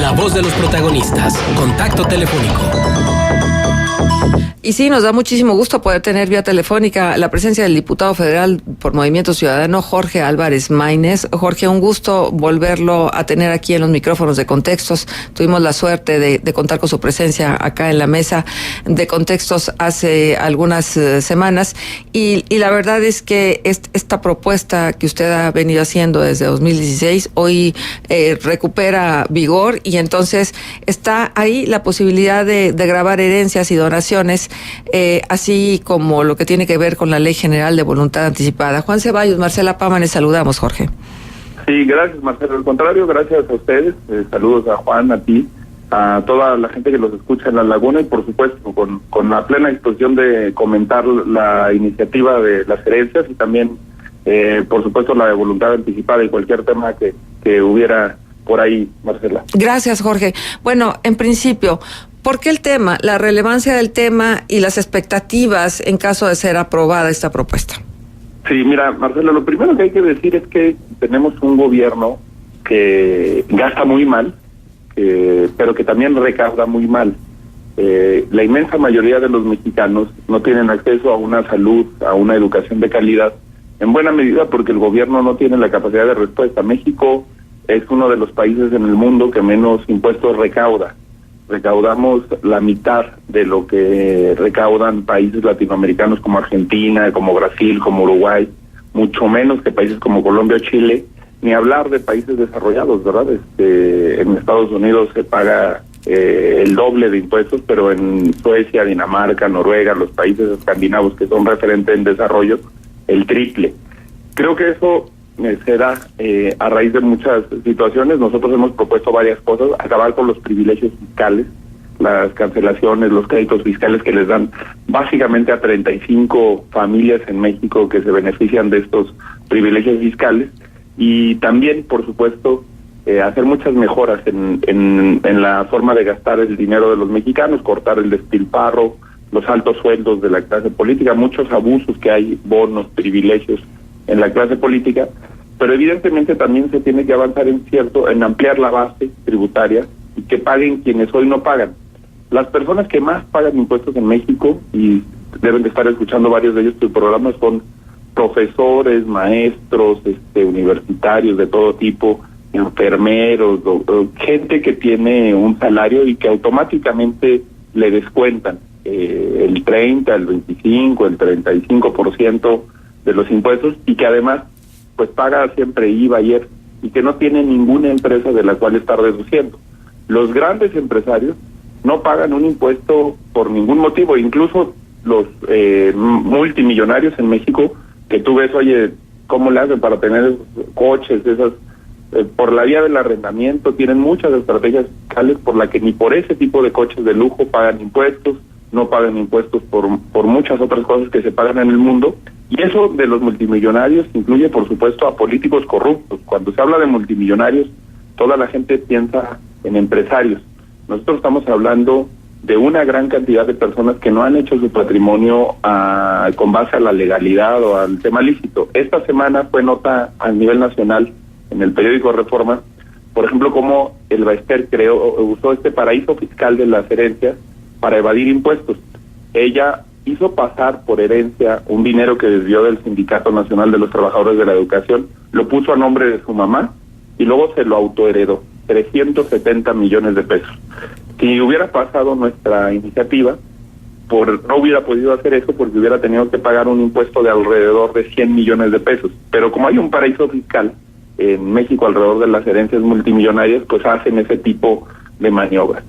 La voz de los protagonistas. Contacto telefónico. Y sí, nos da muchísimo gusto poder tener vía telefónica la presencia del diputado federal por Movimiento Ciudadano, Jorge Álvarez Maínez. Jorge, un gusto volverlo a tener aquí en los micrófonos de Contextos. Tuvimos la suerte de contar con su presencia acá en la mesa de Contextos hace algunas semanas. Y la verdad es que esta propuesta que usted ha venido haciendo desde 2016, hoy recupera vigor, y entonces está ahí la posibilidad de gravar herencias y donaciones, así como lo que tiene que ver con la Ley General de Voluntad Anticipada. Juan Ceballos, Marcela Pama, les saludamos, Jorge. Sí, gracias, Marcelo. Al contrario, gracias a ustedes. Saludos a Juan, a ti, a toda la gente que los escucha en La Laguna, y por supuesto con la plena disposición de comentar la iniciativa de las herencias y también, por supuesto, la de voluntad anticipada y cualquier tema que hubiera por ahí, Marcela. Gracias, Jorge. Bueno, en principio, ¿por qué el tema, la relevancia del tema y las expectativas en caso de ser aprobada esta propuesta? Sí, mira, Marcelo, lo primero que hay que decir es que tenemos un gobierno que gasta muy mal, pero que también recauda muy mal. La inmensa mayoría de los mexicanos no tienen acceso a una salud, a una educación de calidad, en buena medida porque el gobierno no tiene la capacidad de respuesta. México es uno de los países en el mundo que menos impuestos recauda. Recaudamos la mitad de lo que recaudan países latinoamericanos como Argentina, como Brasil, como Uruguay, mucho menos que países como Colombia o Chile, ni hablar de países desarrollados, ¿verdad? En Estados Unidos se paga el doble de impuestos, pero en Suecia, Dinamarca, Noruega, los países escandinavos que son referentes en desarrollo, el triple. Creo que eso se da a raíz de muchas situaciones. Nosotros hemos propuesto varias cosas: acabar con los privilegios fiscales, las cancelaciones, los créditos fiscales que les dan básicamente a 35 familias en México que se benefician de estos privilegios fiscales, y también, por supuesto, hacer muchas mejoras en la forma de gastar el dinero de los mexicanos, cortar el despilfarro, los altos sueldos de la clase política, muchos abusos que hay, bonos, privilegios en la clase política, pero evidentemente también se tiene que avanzar en ampliar la base tributaria y que paguen quienes hoy no pagan. Las personas que más pagan impuestos en México, y deben de estar escuchando varios de ellos tu programa, son profesores, maestros, universitarios de todo tipo, enfermeros, gente que tiene un salario y que automáticamente le descuentan el 30, el 25, el 35% de los impuestos, y que además pues paga siempre IVA ayer, y que no tiene ninguna empresa de la cual estar reduciendo. Los grandes empresarios no pagan un impuesto por ningún motivo, incluso los multimillonarios en México, que tú ves, oye, ¿cómo le hacen para tener esos coches, esas por la vía del arrendamiento? Tienen muchas estrategias fiscales por la que ni por ese tipo de coches de lujo pagan impuestos, no pagan impuestos por muchas otras cosas que se pagan en el mundo. Y eso de los multimillonarios incluye, por supuesto, a políticos corruptos. Cuando se habla de multimillonarios, toda la gente piensa en empresarios. Nosotros estamos hablando de una gran cantidad de personas que no han hecho su patrimonio con base a la legalidad o al tema lícito. Esta semana fue nota a nivel nacional en el periódico Reforma, por ejemplo, cómo el Baester usó este paraíso fiscal de las herencias para evadir impuestos. Ella hizo pasar por herencia un dinero que desvió del Sindicato Nacional de los Trabajadores de la Educación, lo puso a nombre de su mamá y luego se lo autoheredó, 370 millones de pesos. Si hubiera pasado nuestra iniciativa, no hubiera podido hacer eso porque hubiera tenido que pagar un impuesto de alrededor de 100 millones de pesos. Pero como hay un paraíso fiscal en México alrededor de las herencias multimillonarias, pues hacen ese tipo de maniobras.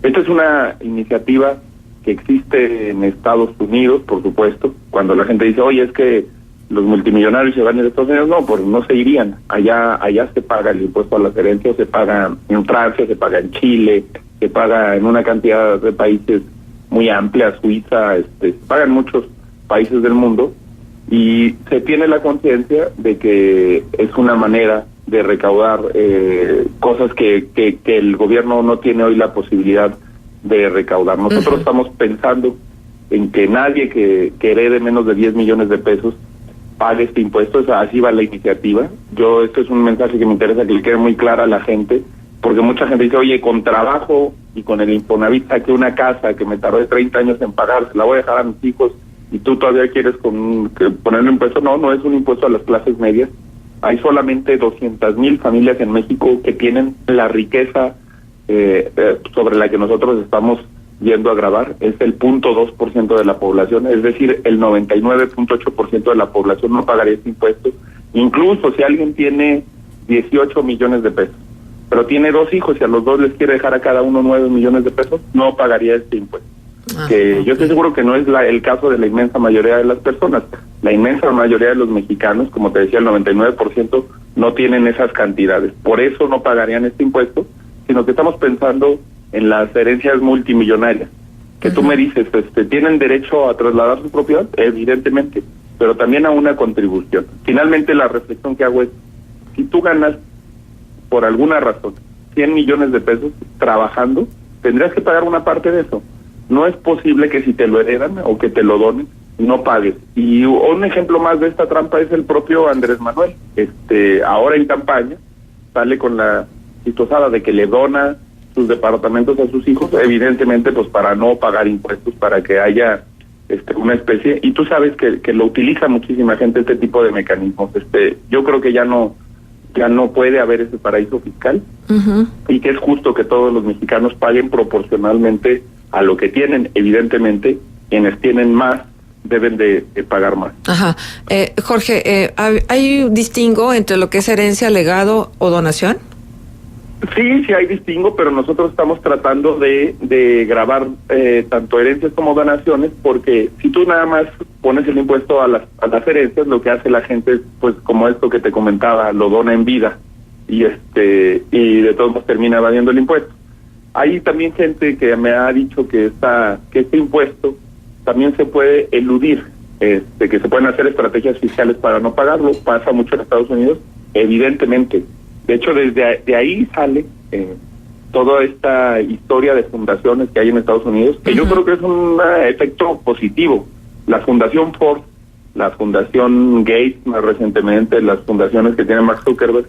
Esta es una iniciativa que existe en Estados Unidos, por supuesto. Cuando la gente dice, oye, es que los multimillonarios se van a Estados Unidos, no, pues no se irían. Allá se paga el impuesto a las herencias, se paga en Francia, se paga en Chile, se paga en una cantidad de países muy amplia, Suiza, se paga en muchos países del mundo, y se tiene la conciencia de que es una manera de recaudar cosas que el gobierno no tiene hoy la posibilidad de recaudar. Nosotros estamos pensando en que nadie que herede menos de 10 millones de pesos pague este impuesto. Así va la iniciativa. Esto es un mensaje que me interesa que le quede muy clara a la gente, porque mucha gente dice, oye, con trabajo y con el Infonavit saqué una casa que me tardé 30 años en pagar, se la voy a dejar a mis hijos y tú todavía quieres ponerle impuesto. No es un impuesto a las clases medias. Hay solamente 200,000 familias en México que tienen la riqueza sobre la que nosotros estamos yendo a grabar. Es el 0.2% de la población, es decir, el 99.8% de la población no pagaría este impuesto. Incluso si alguien tiene 18 millones de pesos, pero tiene 2 hijos y a los 2 les quiere dejar a cada uno 9 millones de pesos, no pagaría este impuesto. Que yo estoy seguro que no es el caso de la inmensa mayoría de las personas. La inmensa mayoría de los mexicanos, como te decía, el 99% no tienen esas cantidades. Por eso no pagarían este impuesto, sino que estamos pensando en las herencias multimillonarias. Que tú me dices, ¿tienen derecho a trasladar su propiedad? Evidentemente, pero también a una contribución. Finalmente, la reflexión que hago es, si tú ganas, por alguna razón, 100 millones de pesos trabajando, tendrías que pagar una parte de eso. No es posible que si te lo heredan o que te lo donen, no pagues. Y un ejemplo más de esta trampa es el propio Andrés Manuel. Ahora en campaña sale con la chistosada de que le dona sus departamentos a sus hijos, evidentemente pues para no pagar impuestos, para que haya una especie, y tú sabes que lo utiliza muchísima gente este tipo de mecanismos. Yo creo que ya no puede haber ese paraíso fiscal, y que es justo que todos los mexicanos paguen proporcionalmente a lo que tienen. Evidentemente quienes tienen más deben de pagar más. Ajá. Jorge, ¿hay un distingo entre lo que es herencia, legado o donación? Sí hay distingo, pero nosotros estamos tratando de grabar tanto herencias como donaciones, porque si tú nada más pones el impuesto a las herencias, lo que hace la gente, pues como esto que te comentaba, lo dona en vida y de todos modos termina evadiendo el impuesto. Hay también gente que me ha dicho que este impuesto también se puede eludir, que se pueden hacer estrategias fiscales para no pagarlo. Pasa mucho en Estados Unidos, evidentemente. De hecho, desde ahí sale toda esta historia de fundaciones que hay en Estados Unidos, que yo creo que es un efecto positivo. La Fundación Ford, la Fundación Gates más recientemente, las fundaciones que tiene Mark Zuckerberg,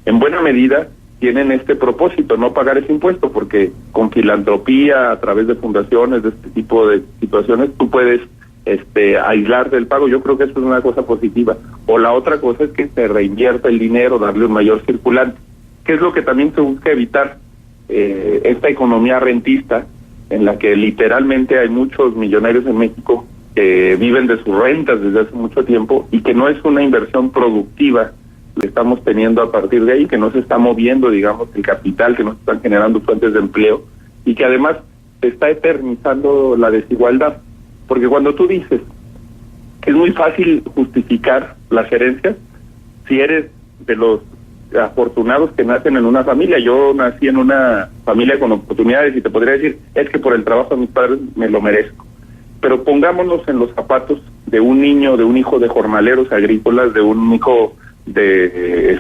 en buena medida tienen este propósito, no pagar ese impuesto, porque con filantropía, a través de fundaciones, de este tipo de situaciones, tú puedes aislar del pago. Yo creo que eso es una cosa positiva. O la otra cosa es que se reinvierta el dinero, darle un mayor circulante, que es lo que también se busca evitar, esta economía rentista, en la que literalmente hay muchos millonarios en México que viven de sus rentas desde hace mucho tiempo y que no es una inversión productiva que estamos teniendo a partir de ahí, que no se está moviendo, digamos, el capital, que no se están generando fuentes de empleo, y que además se está eternizando la desigualdad. Porque cuando tú dices que es muy fácil justificar las herencias, si eres de los afortunados que nacen en una familia, yo nací en una familia con oportunidades y te podría decir, es que por el trabajo de mis padres me lo merezco. Pero pongámonos en los zapatos de un niño, de un hijo de jornaleros agrícolas, de un hijo de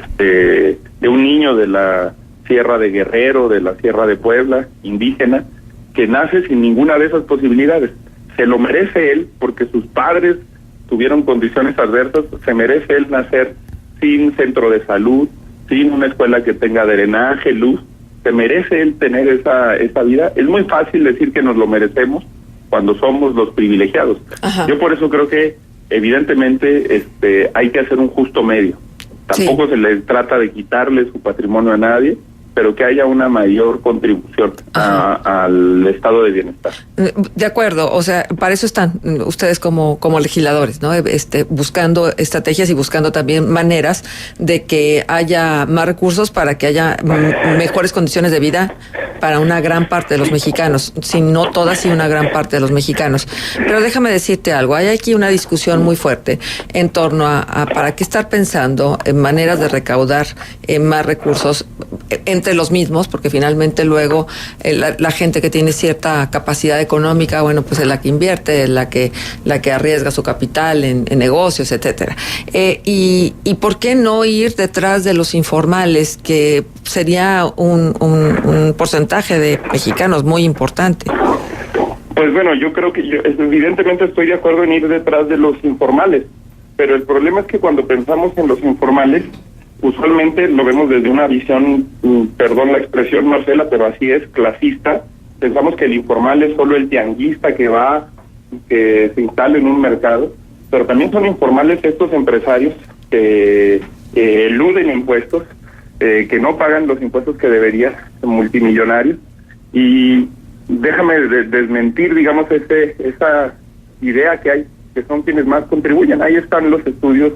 un niño de la Sierra de Guerrero, de la Sierra de Puebla, indígena, que nace sin ninguna de esas posibilidades. Se lo merece él porque sus padres tuvieron condiciones adversas, se merece él nacer sin centro de salud, sin una escuela que tenga drenaje, luz, se merece él tener esa vida. Es muy fácil decir que nos lo merecemos cuando somos los privilegiados. Ajá. Yo por eso creo que evidentemente hay que hacer un justo medio. Tampoco se le trata de quitarle su patrimonio a nadie, pero que haya una mayor contribución al estado de bienestar. De acuerdo, o sea, para eso están ustedes como legisladores, ¿no? Buscando estrategias y buscando también maneras de que haya más recursos para que haya mejores condiciones de vida para una gran parte de los mexicanos, si no todas, sí una gran parte de los mexicanos. Pero déjame decirte algo, hay aquí una discusión muy fuerte en torno a para qué estar pensando en maneras de recaudar más recursos entre los mismos, porque finalmente luego la gente que tiene cierta capacidad económica, bueno, pues es la que invierte, es la que arriesga su capital en negocios, etcétera. Y ¿por qué no ir detrás de los informales, que sería un porcentaje de mexicanos muy importante? Pues bueno, yo creo que evidentemente estoy de acuerdo en ir detrás de los informales, pero el problema es que cuando pensamos en los informales, usualmente lo vemos desde una visión, perdón la expresión, Marcela, pero así es, clasista. Pensamos que el informal es solo el tianguista que va, que se instala en un mercado, pero también son informales estos empresarios que eluden impuestos, que no pagan los impuestos que deberían, multimillonarios. Y déjame desmentir, digamos, esa idea que hay, que son quienes más contribuyen. Ahí están los estudios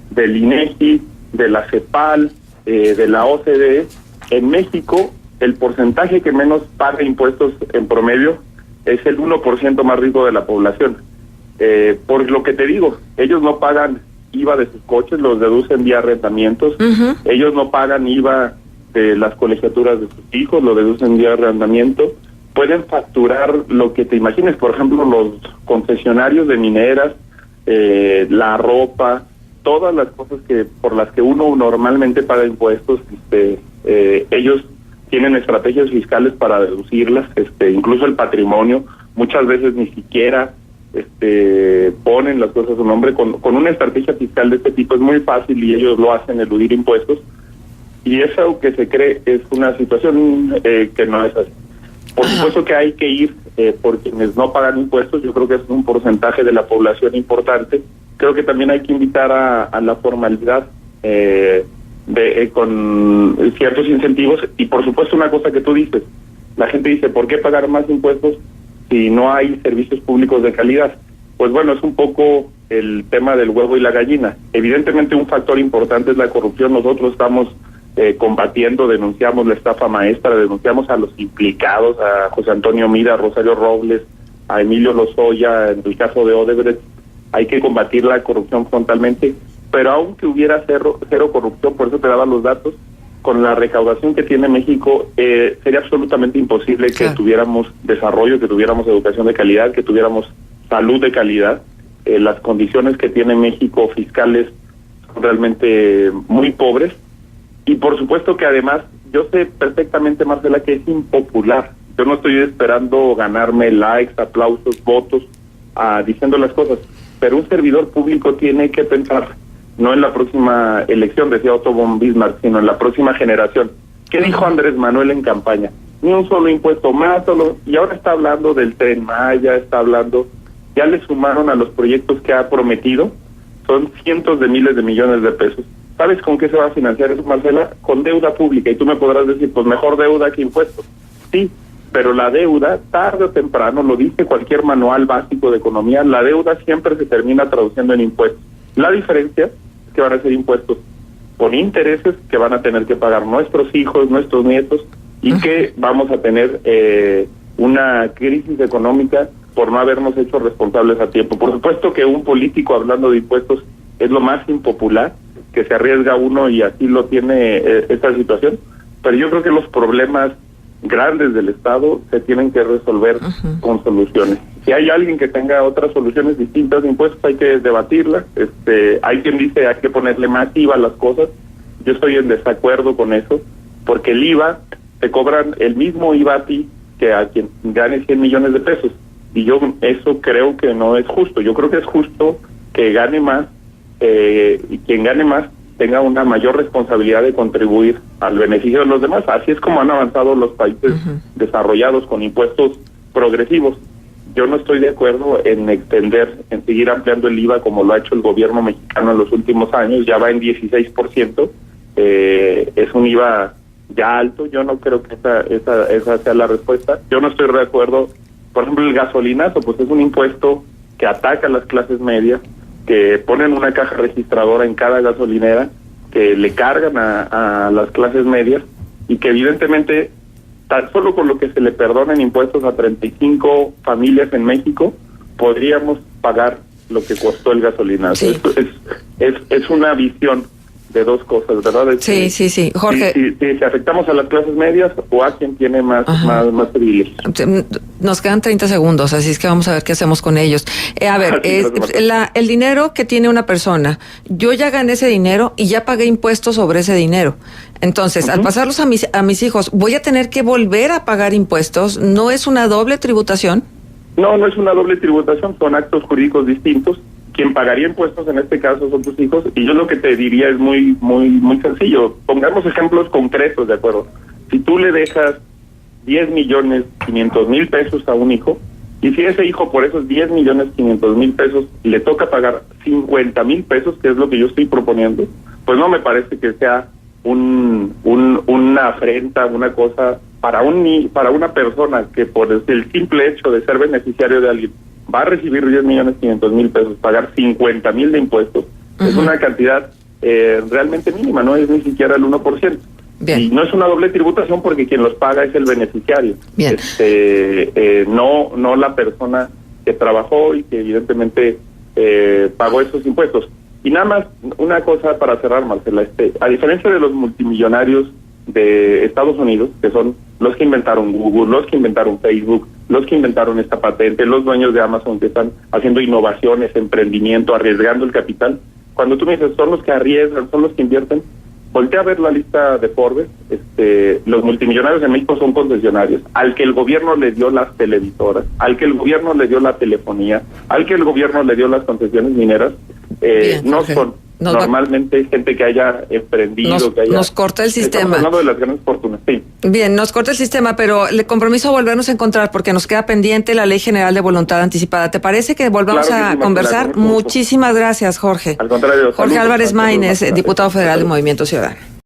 del INEGI, de la CEPAL, de la OCDE. En México, el porcentaje que menos paga impuestos en promedio es el 1% más rico de la población. Por lo que te digo, ellos no pagan IVA de sus coches, los deducen vía arrendamientos. Ellos no pagan IVA de las colegiaturas de sus hijos, lo deducen vía arrendamiento. Pueden facturar lo que te imagines, por ejemplo, los concesionarios de mineras, la ropa, todas las cosas por las que uno normalmente paga impuestos. Ellos tienen estrategias fiscales para deducirlas, incluso el patrimonio. Muchas veces ni siquiera ponen las cosas a su nombre. Con una estrategia fiscal de este tipo es muy fácil y ellos lo hacen, eludir impuestos. Y eso que se cree es una situación que no es así. Por supuesto que hay que ir por quienes no pagan impuestos. Yo creo que es un porcentaje de la población importante. Creo que también hay que invitar a la formalidad con ciertos incentivos. Y por supuesto una cosa que tú dices, la gente dice, ¿por qué pagar más impuestos si no hay servicios públicos de calidad? Pues bueno, es un poco el tema del huevo y la gallina. Evidentemente un factor importante es la corrupción. Nosotros estamos combatiendo, denunciamos la estafa maestra, denunciamos a los implicados, a José Antonio Mira, a Rosario Robles, a Emilio Lozoya, en el caso de Odebrecht. Hay que combatir la corrupción frontalmente, pero aunque hubiera cero corrupción, por eso te daba los datos, con la recaudación que tiene México, sería absolutamente imposible que tuviéramos desarrollo, que tuviéramos educación de calidad, que tuviéramos salud de calidad. Las condiciones que tiene México fiscales son realmente muy pobres. Y por supuesto que además, yo sé perfectamente, Marcela, que es impopular. Yo no estoy esperando ganarme likes, aplausos, votos, diciendo las cosas. Pero un servidor público tiene que pensar, no en la próxima elección, decía Otto von Bismarck, sino en la próxima generación. ¿Qué dijo Andrés Manuel en campaña? Ni un solo impuesto más, y ahora está hablando del Tren Maya, está hablando, ya le sumaron a los proyectos que ha prometido, son cientos de miles de millones de pesos. ¿Sabes con qué se va a financiar eso, Marcela? Con deuda pública. Y tú me podrás decir, pues mejor deuda que impuestos. Sí, pero la deuda, tarde o temprano, lo dice cualquier manual básico de economía, la deuda siempre se termina traduciendo en impuestos. La diferencia es que van a ser impuestos con intereses que van a tener que pagar nuestros hijos, nuestros nietos, y que vamos a tener una crisis económica por no habernos hecho responsables a tiempo. Por supuesto que un político hablando de impuestos es lo más impopular, que se arriesga uno y así lo tiene esta situación, pero yo creo que los problemas grandes del Estado se tienen que resolver con soluciones. Si hay alguien que tenga otras soluciones distintas de impuestos, hay que debatirlas. Hay quien dice hay que ponerle más IVA a las cosas. Yo estoy en desacuerdo con eso, porque el IVA, te cobran el mismo IVA a ti que a quien gane 100 millones de pesos, y yo eso creo que no es justo. Yo creo que es justo que gane más, y quien gane más tenga una mayor responsabilidad de contribuir al beneficio de los demás. Así es como han avanzado los países desarrollados, con impuestos progresivos. Yo no estoy de acuerdo en seguir ampliando el IVA como lo ha hecho el gobierno mexicano en los últimos años. Ya va en 16%, es un IVA ya alto. Yo no creo que esa sea la respuesta. Yo no estoy de acuerdo, por ejemplo, el gasolinazo, pues es un impuesto que ataca a las clases medias, que ponen una caja registradora en cada gasolinera, que le cargan a las clases medias, y que evidentemente tan solo con lo que se le perdonan impuestos a 35 familias en México, podríamos pagar lo que costó el gasolinazo. Sí. Es una visión de dos cosas, ¿verdad? Sí. Jorge. Si afectamos a las clases medias o a quien tiene más privilegios. Nos quedan 30 segundos, así es que vamos a ver qué hacemos con ellos. El dinero que tiene una persona, yo ya gané ese dinero y ya pagué impuestos sobre ese dinero. Entonces, al pasarlos a mis hijos, ¿voy a tener que volver a pagar impuestos? ¿No es una doble tributación? No es una doble tributación, son actos jurídicos distintos. quien pagaría impuestos en este caso son tus hijos, y yo lo que te diría es muy sencillo. Pongamos ejemplos concretos, ¿de acuerdo? Si tú le dejas 10,500,000 pesos a un hijo, y si ese hijo por esos 10,500,000 pesos le toca pagar 50,000 pesos, que es lo que yo estoy proponiendo, pues no me parece que sea una afrenta, una cosa para una persona que por el simple hecho de ser beneficiario de alguien va a recibir 10,500,000 pesos, pagar 50,000 de impuestos. Es una cantidad realmente mínima, no es ni siquiera el 1%. Bien. Y no es una doble tributación porque quien los paga es el beneficiario. Bien. No la persona que trabajó y que evidentemente pagó esos impuestos. Y nada más, una cosa para cerrar, Marcela, a diferencia de los multimillonarios de Estados Unidos, que son los que inventaron Google, los que inventaron Facebook, los que inventaron esta patente, los dueños de Amazon que están haciendo innovaciones, emprendimiento, arriesgando el capital, cuando tú me dices, son los que arriesgan, son los que invierten, voltea a ver la lista de Forbes. Los multimillonarios en México son concesionarios, al que el gobierno le dio las televisoras, al que el gobierno le dio la telefonía, al que el gobierno le dio las concesiones mineras. Bien, no Jorge. son normalmente gente que haya emprendido, que haya... Nos corta el sistema. Estamos hablando de las grandes fortunas, sí. Bien, nos corta el sistema, pero le compromiso a volvernos a encontrar porque nos queda pendiente la Ley General de Voluntad Anticipada. ¿Te parece que volvamos Claro que sí, a conversar? Marcela, Muchísimas gracias, Jorge. Al contrario. Jorge saludos, Álvarez saludos, Maínez, Marcela. diputado federal de Movimiento Ciudadano.